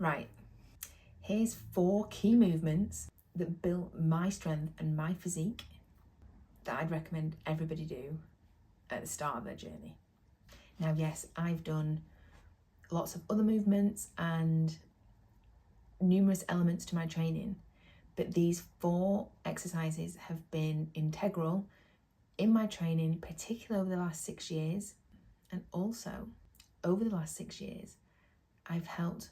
Right, here's 4 key movements that built my strength and my physique that I'd recommend everybody do at the start of their journey. Now, yes, I've done lots of other movements and numerous elements to my training, but these 4 exercises have been integral in my training, particularly over the last 6 years. And also, over the last 6 years, I've helped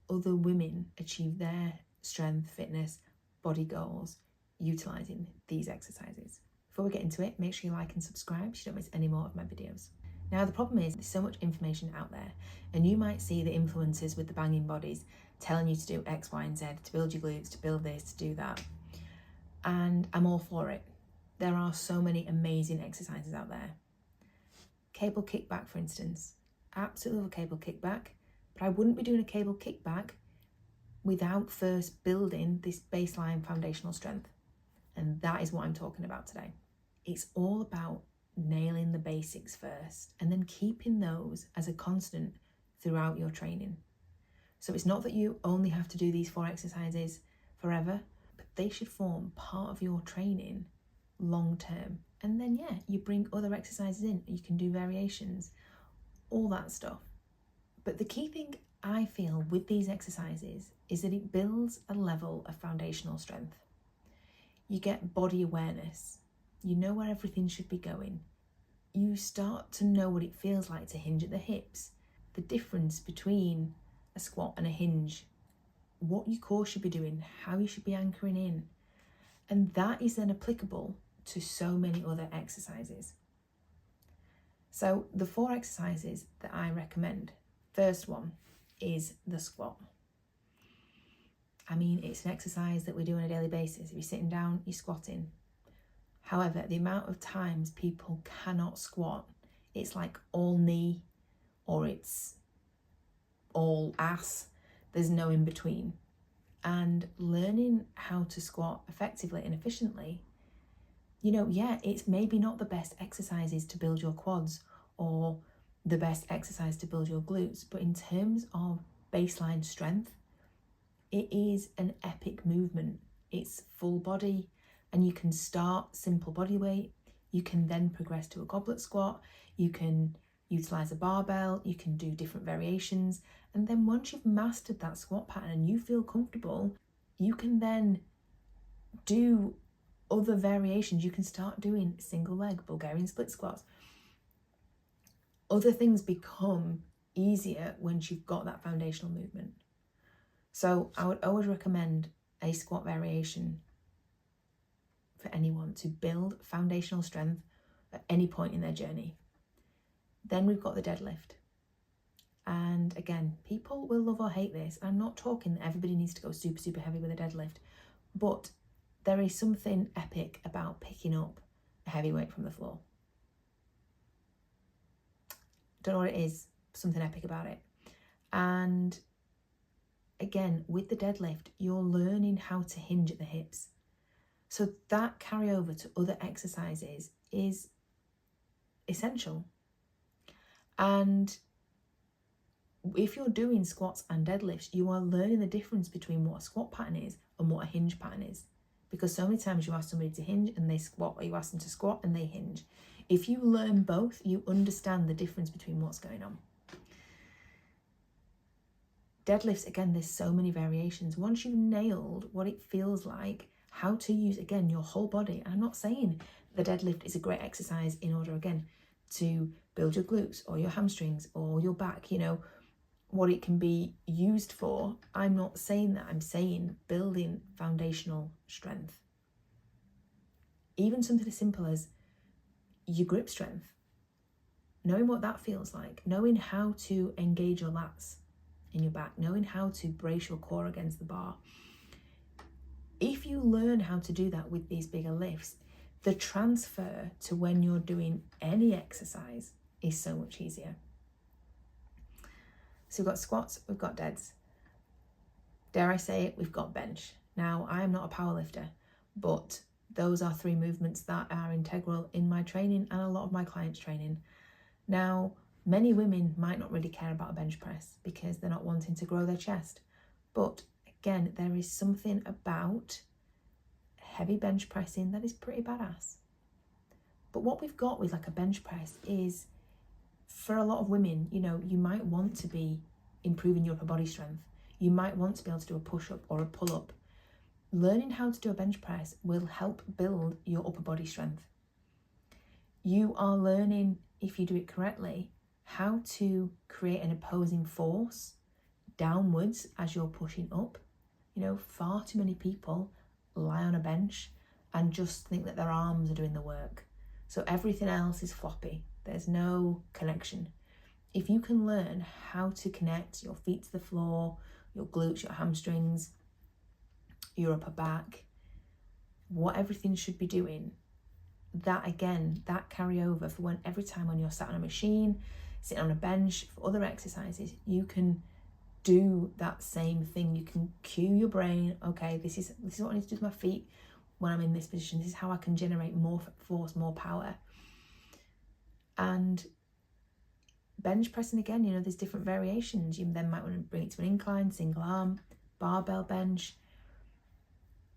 other women achieve their strength, fitness, body goals utilising these exercises. Before we get into it, make sure you like and subscribe so you don't miss any more of my videos. Now, the problem is there's so much information out there, and you might see the influencers with the banging bodies telling you to do X, Y, and Z, to build your glutes, to build this, to do that. And I'm all for it. There are so many amazing exercises out there. Cable kickback, for instance. Absolutely love a cable kickback, but I wouldn't be doing a cable kickback without first building this baseline foundational strength. And that is what I'm talking about today. It's all about nailing the basics first and then keeping those as a constant throughout your training. So it's not that you only have to do these 4 exercises forever, but they should form part of your training long term. And then, yeah, you bring other exercises in, you can do variations, all that stuff. But the key thing I feel with these exercises is that it builds a level of foundational strength. You get body awareness. You know where everything should be going. You start to know what it feels like to hinge at the hips, the difference between a squat and a hinge, what your core should be doing, how you should be anchoring in. And that is then applicable to so many other exercises. So the 4 exercises that I recommend, first one is the squat. I mean, it's an exercise that we do on a daily basis. If you're sitting down, you're squatting. However, the amount of times people cannot squat, it's like all knee or it's all ass. There's no in between. And learning how to squat effectively and efficiently, it's maybe not the best exercises to build your quads or the best exercise to build your glutes, but in terms of baseline strength, it is an epic movement. It's full body, and you can start simple body weight. You can then progress to a goblet squat. You can utilize a barbell. You can do different variations. And then once you've mastered that squat pattern and you feel comfortable, you can then do other variations. You can start doing single leg Bulgarian split squats. Other things become easier once you've got that foundational movement. So I would always recommend a squat variation for anyone to build foundational strength at any point in their journey. Then we've got the deadlift. And again, people will love or hate this. I'm not talking that everybody needs to go super, super heavy with a deadlift, but there is something epic about picking up a heavy weight from the floor. Don't know what it is, something epic about it. And again, with the deadlift, you're learning how to hinge at the hips. So that carryover to other exercises is essential. And if you're doing squats and deadlifts, you are learning the difference between what a squat pattern is and what a hinge pattern is. Because so many times you ask somebody to hinge and they squat, or you ask them to squat and they hinge. If you learn both, you understand the difference between what's going on. Deadlifts, again, there's so many variations. Once you've nailed what it feels like, how to use, again, your whole body. And I'm not saying the deadlift is a great exercise in order, again, to build your glutes or your hamstrings or your back, what it can be used for. I'm not saying that. I'm saying building foundational strength. Even something as simple as your grip strength. Knowing what that feels like. Knowing how to engage your lats in your back. Knowing how to brace your core against the bar. If you learn how to do that with these bigger lifts, the transfer to when you're doing any exercise is so much easier. So we've got squats, we've got deads. Dare I say it, we've got bench. Now, I am not a power lifter, but those are 3 movements that are integral in my training and a lot of my clients' training. Now, many women might not really care about a bench press because they're not wanting to grow their chest. But again, there is something about heavy bench pressing that is pretty badass. But what we've got with like a bench press is, for a lot of women, you know, you might want to be improving your upper body strength. You might want to be able to do a push-up or a pull-up. Learning how to do a bench press will help build your upper body strength. You are learning, if you do it correctly, how to create an opposing force downwards as you're pushing up. You know, far too many people lie on a bench and just think that their arms are doing the work. So everything else is floppy. There's no connection. If you can learn how to connect your feet to the floor, your glutes, your hamstrings, your upper back, what everything should be doing, that again, that carry over for when every time when you're sat on a machine, sitting on a bench, for other exercises, you can do that same thing. You can cue your brain, okay, this is what I need to do with my feet when I'm in this position. This is how I can generate more force, more power. And bench pressing, again, you know, there's different variations. You then might want to bring it to an incline, single arm, barbell bench.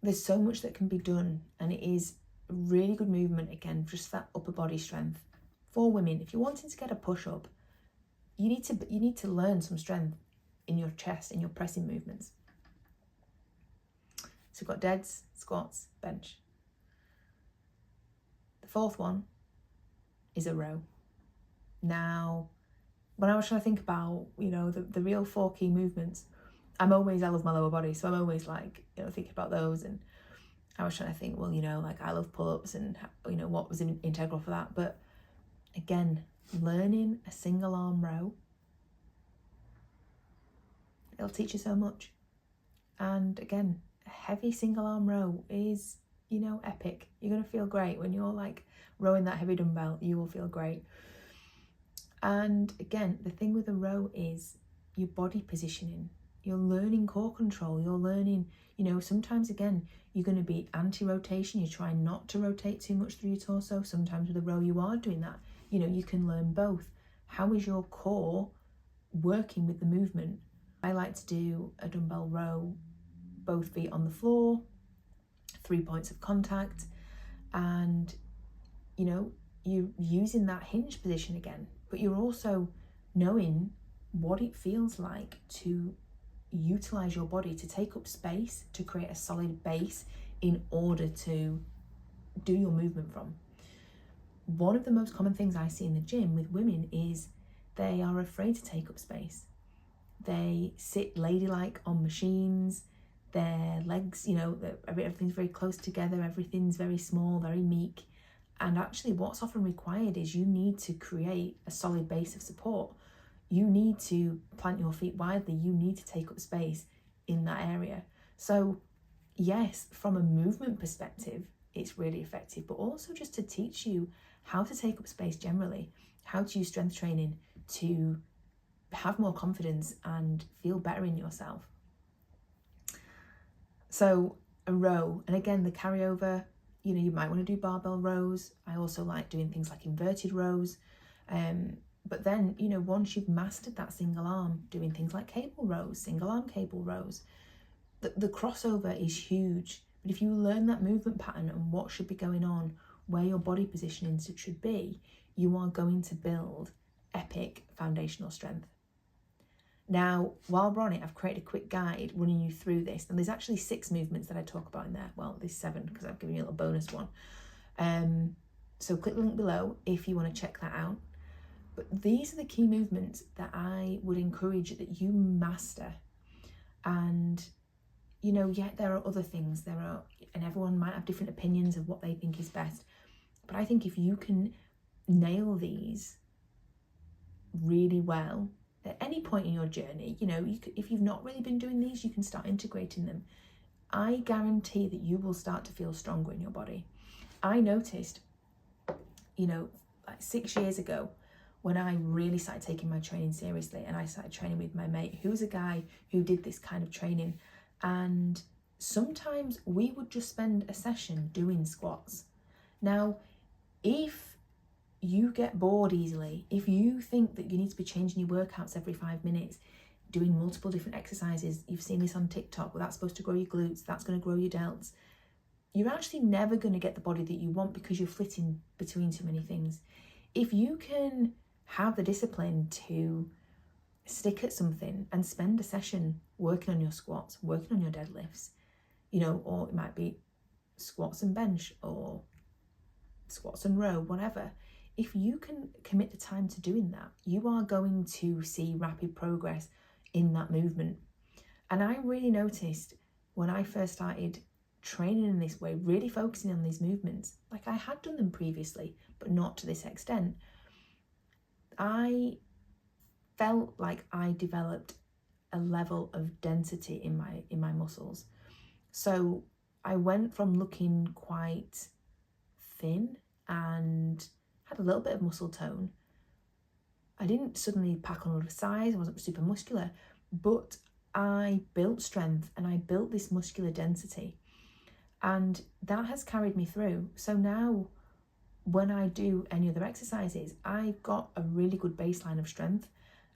There's so much that can be done, and it is really good movement, again, just that upper body strength. For women, if you're wanting to get a push-up, you need to learn some strength in your chest, in your pressing movements. So we've got deads, squats, bench. The fourth one is a row. Now, when I was trying to think about, you know, the real 4 key movements, I love my lower body, so I'm always like, you know, thinking about those. And I was trying to think, well, you know, like I love pull-ups and, you know, what was integral for that. But again, learning a single arm row, it'll teach you so much. And again, a heavy single arm row is, you know, epic. You're going to feel great when you're like rowing that heavy dumbbell. You will feel great. And again, the thing with a row is your body positioning. You're learning core control. You're learning, you know, sometimes again, you're going to be anti-rotation. You're trying not to rotate too much through your torso. Sometimes with a row, you are doing that. You know, you can learn both. How is your core working with the movement? I like to do a dumbbell row, both feet on the floor, 3 points of contact, and, you know, you're using that hinge position again, but you're also knowing what it feels like to utilize your body to take up space, to create a solid base in order to do your movement from. One of the most common things I see in the gym with women is they are afraid to take up space. They sit ladylike on machines, their legs, you know, everything's very close together, everything's very small, very meek. And actually what's often required is you need to create a solid base of support. You need to plant your feet widely. You need to take up space in that area. So yes, from a movement perspective, it's really effective, but also just to teach you how to take up space generally, how to use strength training to have more confidence and feel better in yourself. So a row, and again, the carryover, you know, you might want to do barbell rows. I also like doing things like inverted rows. But then, you know, once you've mastered that single arm, doing things like cable rows, single arm cable rows, the crossover is huge. But if you learn that movement pattern and what should be going on, where your body positioning should be, you are going to build epic foundational strength. Now, while we're on it, I've created a quick guide running you through this. And there's actually 6 movements that I talk about in there. Well, there's 7 because I've given you a little bonus one. So click the link below if you want to check that out. But these are the key movements that I would encourage that you master. And, you know, yet there are other things. And everyone might have different opinions of what they think is best. But I think if you can nail these really well, at any point in your journey, you know, if you've not really been doing these, you can start integrating them. I guarantee that you will start to feel stronger in your body. I noticed, you know, like 6 years ago, when I really started taking my training seriously and I started training with my mate, who was a guy who did this kind of training. And sometimes we would just spend a session doing squats. Now, if you get bored easily, if you think that you need to be changing your workouts every 5 minutes, doing multiple different exercises. You've seen this on TikTok, well, that's supposed to grow your glutes, that's going to grow your delts. You're actually never going to get the body that you want because you're flitting between too many things. If you can have the discipline to stick at something and spend a session working on your squats, working on your deadlifts, you know, or it might be squats and bench or squats and row, whatever. If you can commit the time to doing that, you are going to see rapid progress in that movement. And I really noticed when I first started training in this way, really focusing on these movements, like I had done them previously, but not to this extent, I felt like I developed a level of density in my muscles. So I went from looking quite thin and had a little bit of muscle tone. I didn't suddenly pack on a lot of size, I wasn't super muscular, but I built strength and I built this muscular density, and that has carried me through. So now when I do any other exercises, I've got a really good baseline of strength.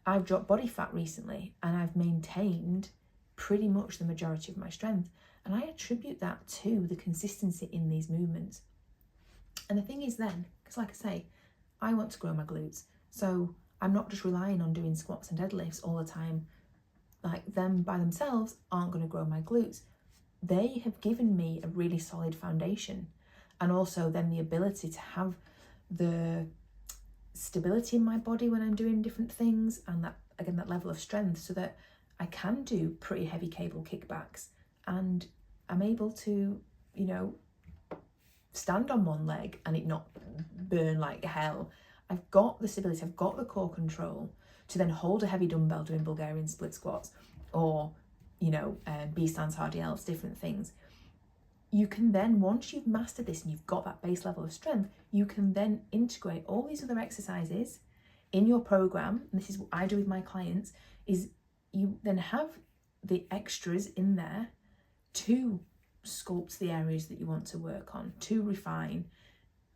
I've dropped body fat recently and I've maintained pretty much the majority of my strength, and I attribute that to the consistency in these movements. And the thing is then, because like I say, I want to grow my glutes, so I'm not just relying on doing squats and deadlifts all the time. Like, them by themselves aren't going to grow my glutes. They have given me a really solid foundation, and also then the ability to have the stability in my body when I'm doing different things, and that, again, that level of strength, so that I can do pretty heavy cable kickbacks and I'm able to, you know, stand on one leg and it not burn like hell. I've got the stability, I've got the core control to then hold a heavy dumbbell doing Bulgarian split squats, or, you know, B stands, RDLs, different things. You can then, once you've mastered this and you've got that base level of strength, you can then integrate all these other exercises in your program. And this is what I do with my clients, is you then have the extras in there to sculpt the areas that you want to work on, to refine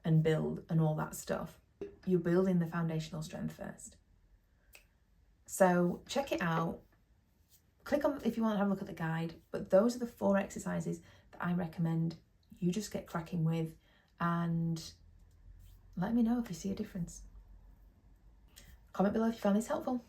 and build and all that stuff. You're building the foundational strength first. So check it out. Click on if you want to have a look at the guide, but those are the 4 exercises that I recommend you just get cracking with, and let me know if you see a difference. Comment below if you found this helpful.